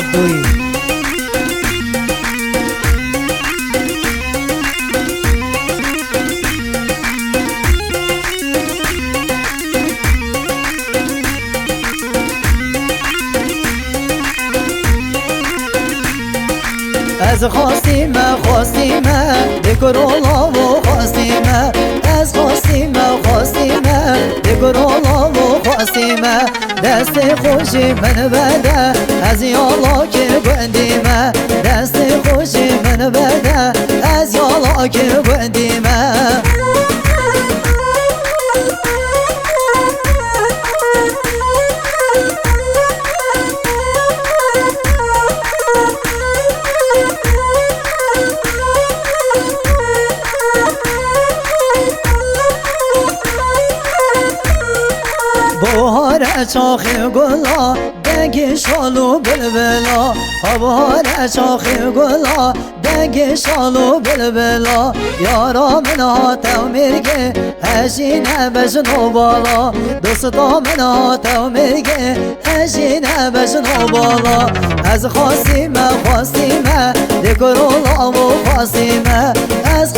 عبدوی از خواستیمه دگر اولا و خواستیمه از خواستیمه دگر اولا و خواستیمه دست خوشی من بده از یالا که بندیمه دست خوشی من بده از یالا که بندیمه بهار چاخ گلا دنگ شالو بلبلا بهار چاخ گلا دنگ شالو بلبلا یارا من هاتو مرگه هشینه بجنو بالا دوستا من هاتو مرگه هشینه بجنو بالا از خواستیمه دگر اولا و خواستیمه از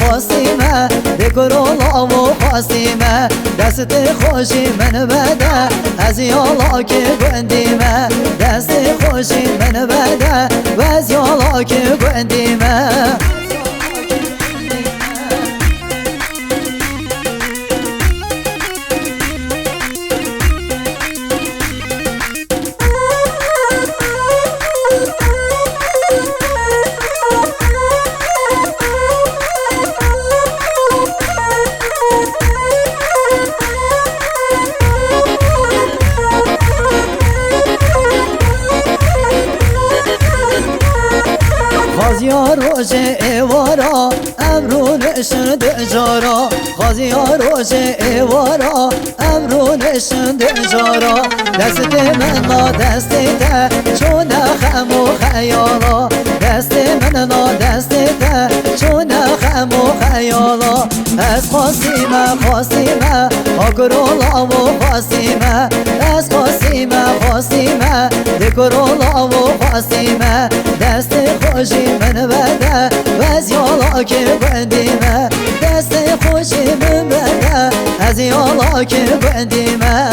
خواستیمه دگر اولا و خواستیمه دست خوشی من بده از یالا که بندیمه دست خوشی من بده و از یالا که بندیمه غازیا روش ایوارا امرونشن دجارا غازیا روش ایوارا امرونشن دجارا دست من نا دست ده چون خم و خیالا دست من نا دست ده چون خم و خیالا از خواستیمه آگرولا و خواستیمه از خواستیمه دگرولا و خواستیمه دست خوشی من بده و از یالا که بندیمه دست خوشی من بده از یالا که بندیمه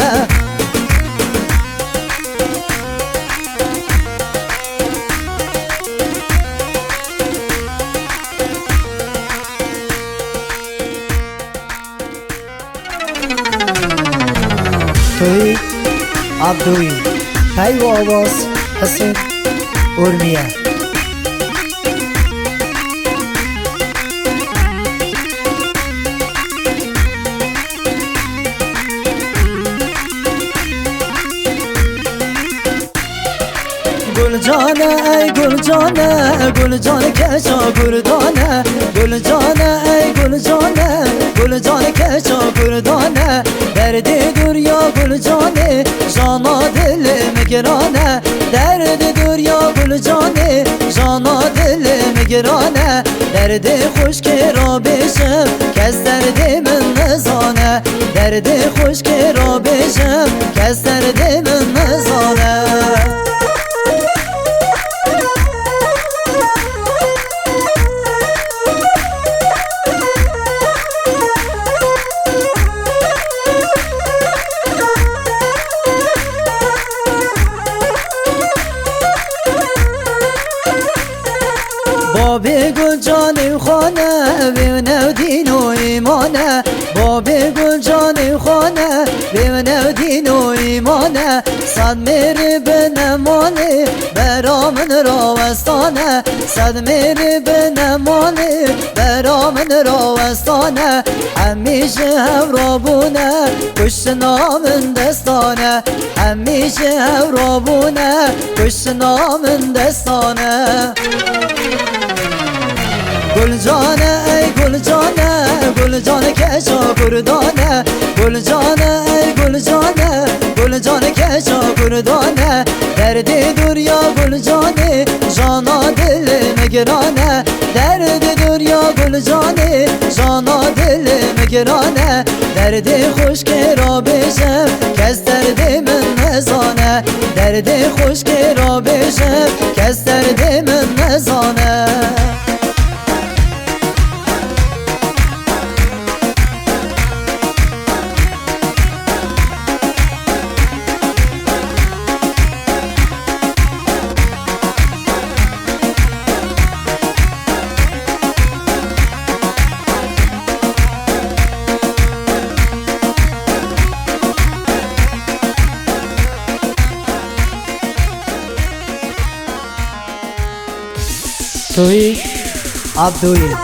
توی عبدوی تای و آواز حسین ارمیه گلجانه ای گلجانه کشا گردانه گلجانه ای گلجانه کشا گردانه درد دریا گلجانه جانا دل مگرانه درد دریا گلجانه جانا دل مگرانه درد خوش که را بشم کس درد من نزانه درد خوش که را بشم کس درد من نزانه باب گل جان خانه بینه دین و ایمانه باب گل جان خانه بینه دین و ایمانه صد میره به نمانه برامن راوستانه صد میره به نمانه برامن راوستانه همیشه هورابونه کشت نامن دستانه همیشه هورابونه کشت نامن دستانه گلجانه ای گلجانه کشا گردانه گلجانه ای گلجانه جان کشا کردانه درد دریا گل جانه جانا دل مگرانه درد دریا گل جانه جانا دل مگرانه درد خوش که را بشم کس درد من نزانه درد خوش که را بشم کس درد من نزانه توی عبدوی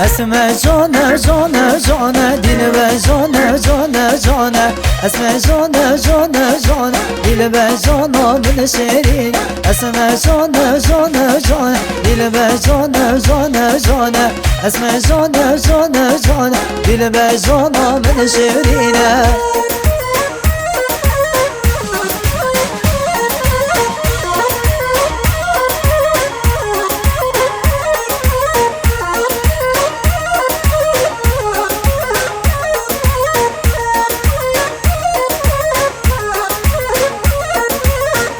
اسم جانه جانه جانه دل به جانه جانه جانه اسم جانه جانه جانه دل به جانه من شیرین اسم جانه جانه جانه دل به جانه جانه جانه اسم جانه جانه جانه دل به جانه من شیرینه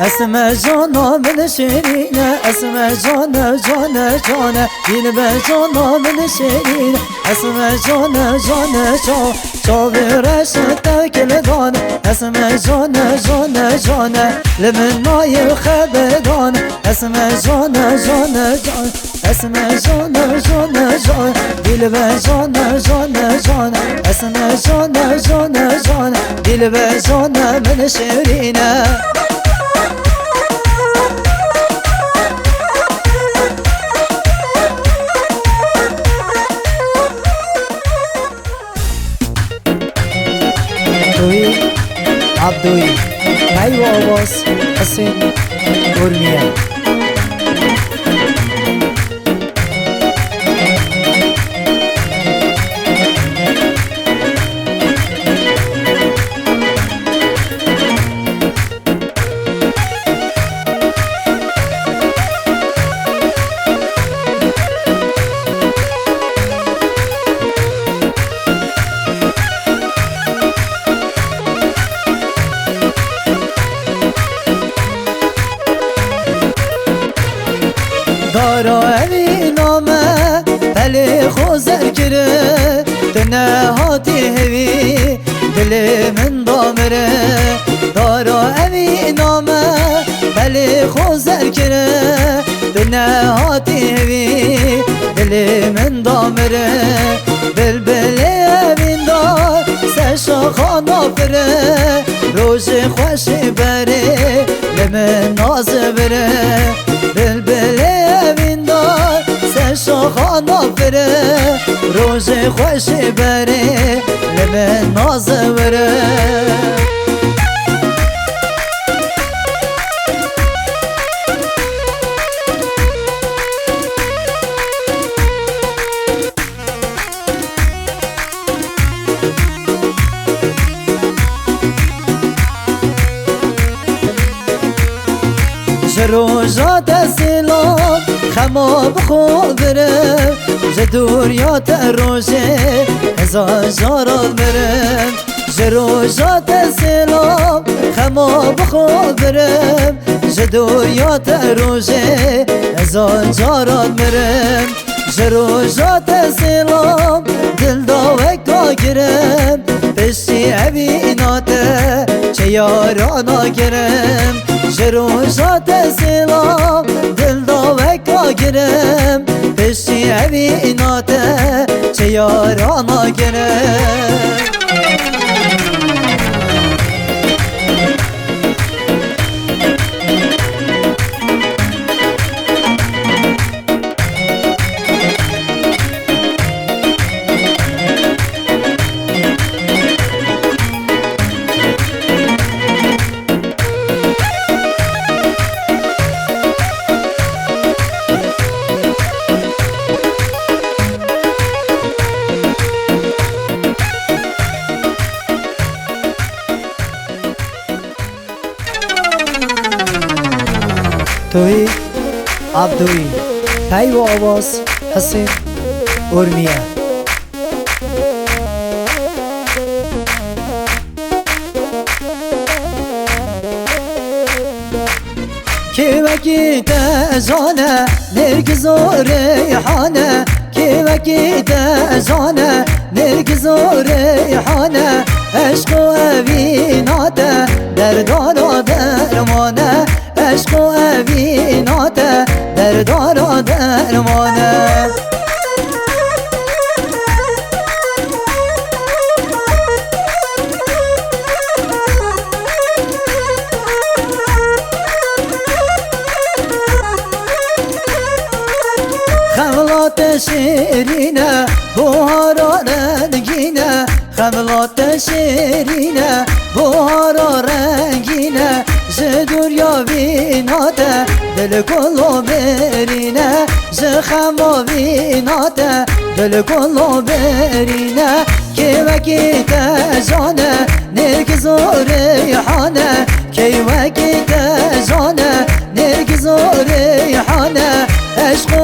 اسم جانا من شیرینه اسم جانا جانا جانا دل به جانا من شیرینه اسم جانا جانا جانا چاویرش تکل دانه اسم جانا جانا جانا لمن نای خبردانه اسم جانا جانا جانا اسم جانا جانا جانا دل به جانا جانا جانا اسم جانا جانا جانا دل به جانا من شیرینه عبدوی های و آواز حسین گرمیه دارا اوی نامه دل خوزر کره دنه هاتی هوی دل من دامره دارا اوی نامه دل خوزر کره دنه هاتی هوی دل من دامره بلبل اوین دار سشا خانا فره روز خوش بره لمن ناز بره بلبل اوین دار سشا خانا فره روز خوش بره لمن ناز بره روزات سلام خما بخو برم جدوریات روزه هزار جارات برم روزات سلام خما بخو برم جدوریات روزه هزار جارات برم روزات سلام دل داوکا گرم پشتی اویناته چه یارانا گرم روزات سلام دل داوکا گرم پشتی اویناته چه یارانا گرم توی عبدوی پی و آواز حسین ارمیه کی وکی تزانه نرگز و ریحانه کی وکی تزانه نرگز و ریحانه عشق و اویناته دردار و درمانه عشق و اویناته دردار و درمانه خملات شیرینه بوهارا رنگینه خملات شیرینه بوهارا رنگینه زدوریا ویناته دل کلو برینه زخما ویناته دل کلو برینه کی وکی تزانه نرگز و ریحانه کی وکی تزانه نرگز و ریحانه عشق